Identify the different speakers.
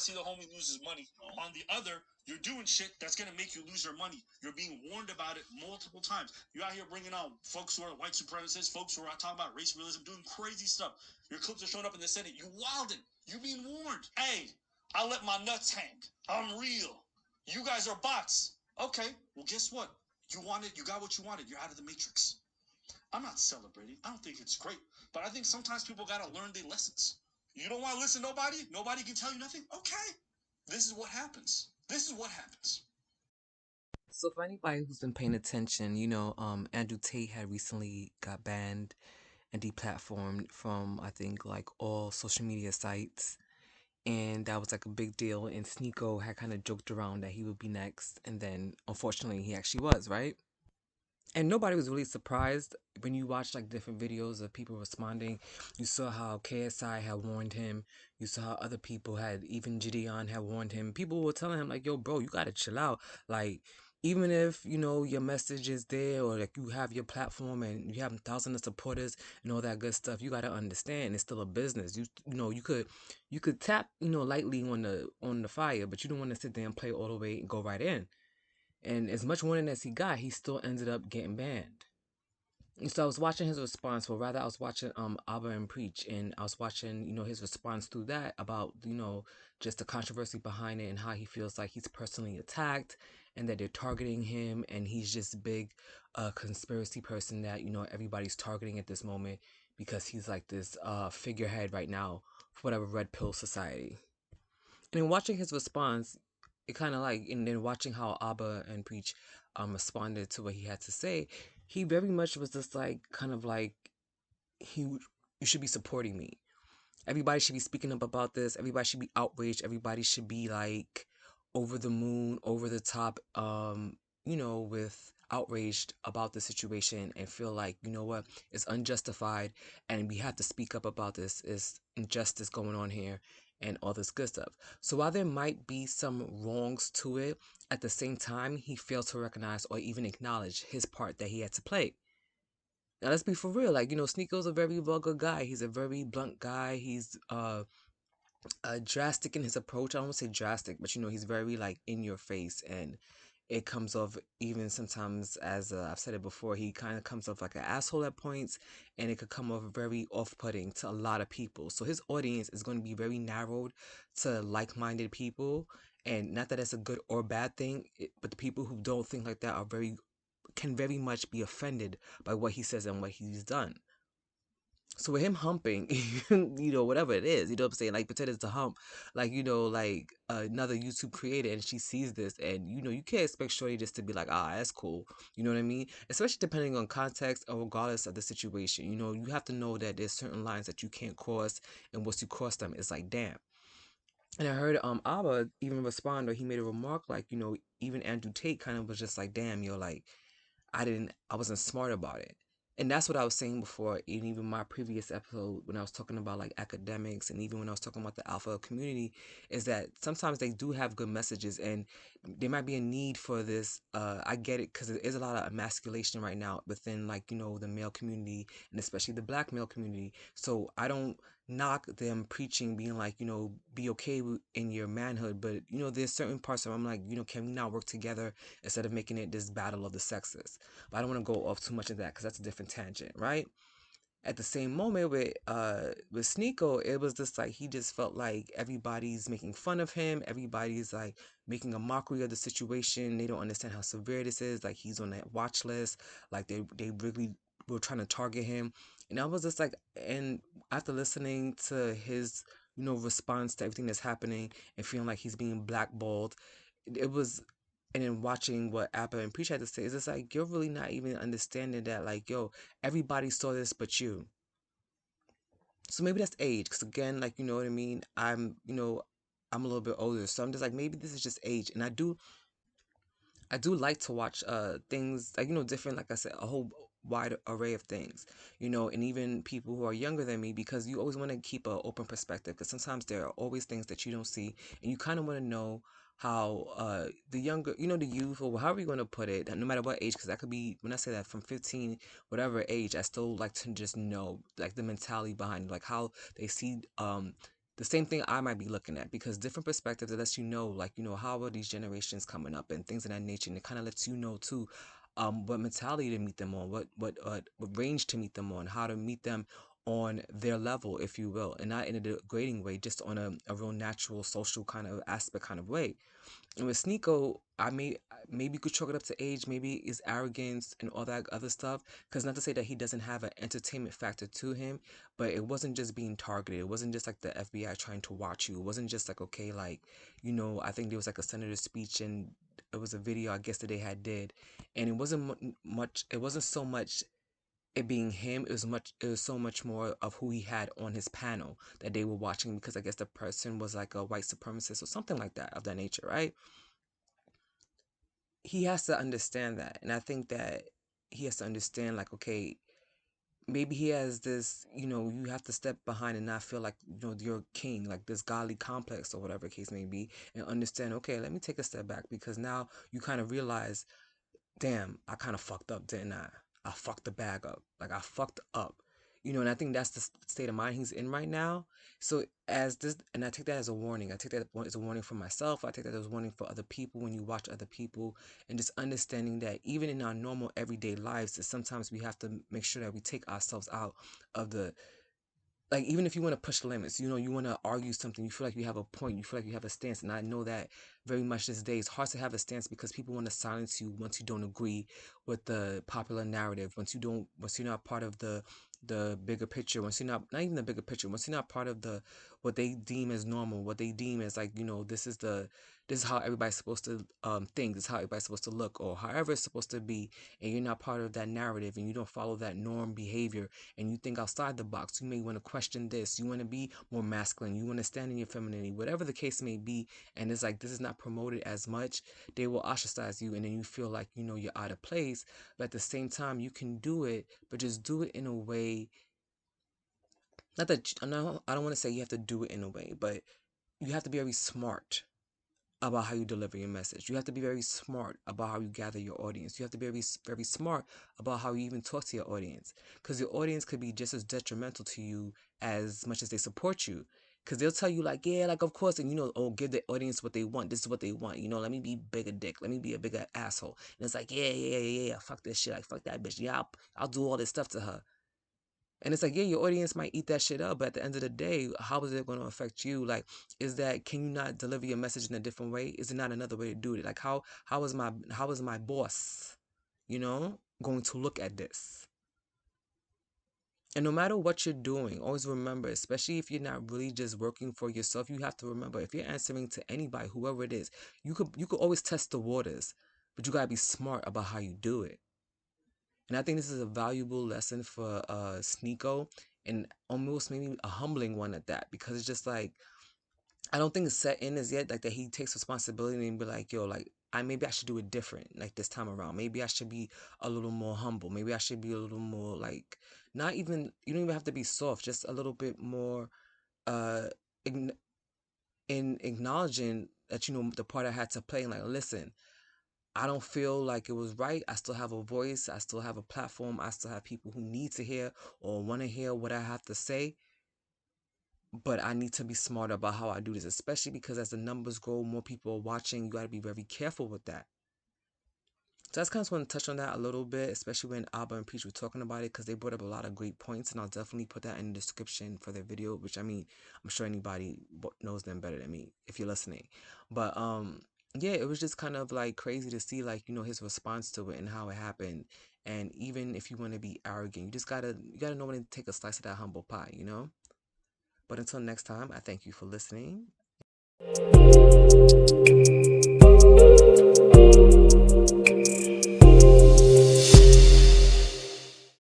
Speaker 1: to see the homie lose his money. On the other, you're doing shit that's gonna make you lose your money. You're being warned about it multiple times. You're out here bringing out folks who are white supremacists, folks who are talking about race realism, doing crazy stuff. Your clips are showing up in the Senate. You wildin'. You being warned. Hey, I let my nuts hang. I'm real. You guys are bots. Okay, well, guess what? You wanted, you got what you wanted. You're out of the matrix. I'm not celebrating. I don't think it's great. But I think sometimes people got to learn their lessons. You don't want to listen to nobody? Nobody can tell you nothing? Okay. This is what happens. This is what happens.
Speaker 2: So for anybody who's been paying attention, Andrew Tate had recently got banned and deplatformed from I think like all social media sites. And that was like a big deal. And Sneako had kind of joked around that he would be next, and then unfortunately he actually was, right? And nobody was really surprised when you watch like different videos of people responding. You saw how KSI had warned him. You saw how other people had, even Gideon had warned him. People were telling him like, "Yo, bro, you gotta chill out. Like, even if your message is there or like you have your platform and you have thousands of supporters and all that good stuff, you gotta understand it's still a business. You could tap lightly on the fire, but you don't want to sit there and play all the way and go right in." And as much warning as he got, he still ended up getting banned. And so I was watching his response, or rather, I was watching Abba and Preach, and I was watching his response through that about just the controversy behind it and how he feels like he's personally attacked and that they're targeting him and he's just a big conspiracy person that everybody's targeting at this moment because he's like this figurehead right now for whatever red pill society. And in watching his response, it kind of like, and then watching how Abba and Preach responded to what he had to say, he very much was just like, kind of like, you should be supporting me. Everybody should be speaking up about this. Everybody should be outraged. Everybody should be like over the moon, over the top, with outraged about the situation and feel like, you know what, it's unjustified and we have to speak up about this. Is injustice going on here and all this good stuff. So while there might be some wrongs to it, at the same time, he failed to recognize or even acknowledge his part that he had to play. Now let's be for real. Like, Sneako's a very vulgar guy. He's a very blunt guy. He's drastic in his approach. I don't want to say drastic, but he's very like in your face, and it comes off even sometimes as I've said it before. He kind of comes off like an asshole at points, and it could come off very off-putting to a lot of people. So his audience is going to be very narrowed to like-minded people, and not that it's a good or bad thing, but the people who don't think like that can very much be offended by what he says and what he's done. So with him humping, whatever it is, what I'm saying? Like pretend it's a hump, like, like another YouTube creator and she sees this and, you can't expect Shorty just to be like, ah, that's cool. You know what I mean? Especially depending on context or regardless of the situation. You have to know that there's certain lines that you can't cross, and once you cross them, it's like, damn. And I heard Abba even respond, or he made a remark like, even Andrew Tate kind of was just like, damn, yo, like, I wasn't smart about it. And that's what I was saying before in even my previous episode when I was talking about like academics, and even when I was talking about the alpha community, is that sometimes they do have good messages and there might be a need for this. I get it because there is a lot of emasculation right now within like, the male community and especially the black male community. So I don't knock them preaching, being like, be okay in your manhood. But, there's certain parts of I'm like, can we not work together instead of making it this battle of the sexes? But I don't want to go off too much of that because that's a different tangent, right? At the same moment with Sneako, it was just like he just felt like everybody's making fun of him. Everybody's like making a mockery of the situation. They don't understand how severe this is. Like he's on that watch list. Like they really were trying to target him. And I was just like, and after listening to his response to everything that's happening and feeling like he's being blackballed, it was, and then watching what Appa and Preach had to say, is just like you're really not even understanding that, like, yo, everybody saw this but you. So maybe that's age, because again, like, you know what I mean, I'm a little bit older, so I'm just like, maybe this is just age. And I do like to watch things like, different, like I said, a whole wide array of things, and even people who are younger than me, because you always want to keep an open perspective, because sometimes there are always things that you don't see, and you kind of want to know how the younger, the youth, or however you want to put it, no matter what age, because that could be, when I say that, from 15, whatever age, I still like to just know like the mentality behind it, like how they see the same thing I might be looking at, because different perspectives, it lets you know, like, how are these generations coming up and things of that nature. And it kind of lets you know too, what mentality to meet them on, what range to meet them on, how to meet them on their level, if you will, and not in a degrading way, just on a real natural social kind of aspect kind of way. And with Sneako, maybe you could chalk it up to age, maybe his arrogance and all that other stuff. Because not to say that he doesn't have an entertainment factor to him, but it wasn't just being targeted. It wasn't just like the FBI trying to watch you. It wasn't just like, okay, like, I think there was like a senator's speech, and it was a video I guess that they had did, and it wasn't much. It wasn't so much it being him. It was so much more of who he had on his panel that they were watching, because I guess the person was like a white supremacist or something like that, of that nature, right? He has to understand that. And I think that he has to understand, like, okay, maybe he has this, you have to step behind and not feel like, you're king, like this godly complex or whatever case may be, and understand, okay, let me take a step back, because now you kind of realize, damn, I kind of fucked up, didn't I? I fucked the bag up. Like, I fucked up. And I think that's the state of mind he's in right now. So, as this, and I take that as a warning. I take that as a warning for myself. I take that as a warning for other people when you watch other people, and just understanding that even in our normal everyday lives, that sometimes we have to make sure that we take ourselves out of the, like, even if you want to push limits, you want to argue something, you feel like you have a point, you feel like you have a stance. And I know that very much this day it's hard to have a stance, because people want to silence you once you don't agree with the popular narrative, once you're not part of the bigger picture, once you're not even the bigger picture, once you're not part of the what they deem as normal, what they deem as, like, this is how everybody's supposed to think, this is how everybody's supposed to look, or however it's supposed to be, and you're not part of that narrative, and you don't follow that norm behavior, and you think outside the box. You may want to question this. You want to be more masculine. You want to stand in your femininity, whatever the case may be. And it's like, this is not promoted as much. They will ostracize you, and then you feel like, you're out of place. But at the same time, you can do it, but just do it in a way. Not that I don't want to say you have to do it in a way, but you have to be very smart about how you deliver your message. You have to be very smart about how you gather your audience. You have to be very, very smart about how you even talk to your audience, because your audience could be just as detrimental to you as much as they support you. Because they'll tell you, like, yeah, like, of course, and oh, give the audience what they want. This is what they want. Let me be bigger dick. Let me be a bigger asshole. And it's like, yeah, yeah, yeah, yeah, fuck this shit. Like, fuck that bitch. Yeah, I'll do all this stuff to her. And it's like, yeah, your audience might eat that shit up, but at the end of the day, how is it going to affect you? Like, can you not deliver your message in a different way? Is it not another way to do it? Like, how is my boss, going to look at this? And no matter what you're doing, always remember, especially if you're not really just working for yourself, you have to remember, if you're answering to anybody, whoever it is, you could always test the waters, but you gotta be smart about how you do it. And I think this is a valuable lesson for Sneako, and almost maybe a humbling one at that, because it's just like, I don't think it's set in as yet, like, that he takes responsibility and be like, yo, like, maybe I should do it different, like, this time around. Maybe I should be a little more humble. Maybe I should be a little more, like, not even, you don't even have to be soft, just a little bit more uh in acknowledging that, the part I had to play, and like, listen, I don't feel like it was right. I still have a voice. I still have a platform. I still have people who need to hear or want to hear what I have to say. But I need to be smarter about how I do this, especially because as the numbers grow, more people are watching. You got to be very careful with that. So I just kind of want to touch on that a little bit, especially when Alba and Peach were talking about it, because they brought up a lot of great points, and I'll definitely put that in the description for their video, which, I mean, I'm sure anybody knows them better than me if you're listening. But yeah, it was just kind of like crazy to see, like, his response to it and how it happened. And even if you want to be arrogant, you gotta know when to take a slice of that humble pie. But until next time, I thank you for listening.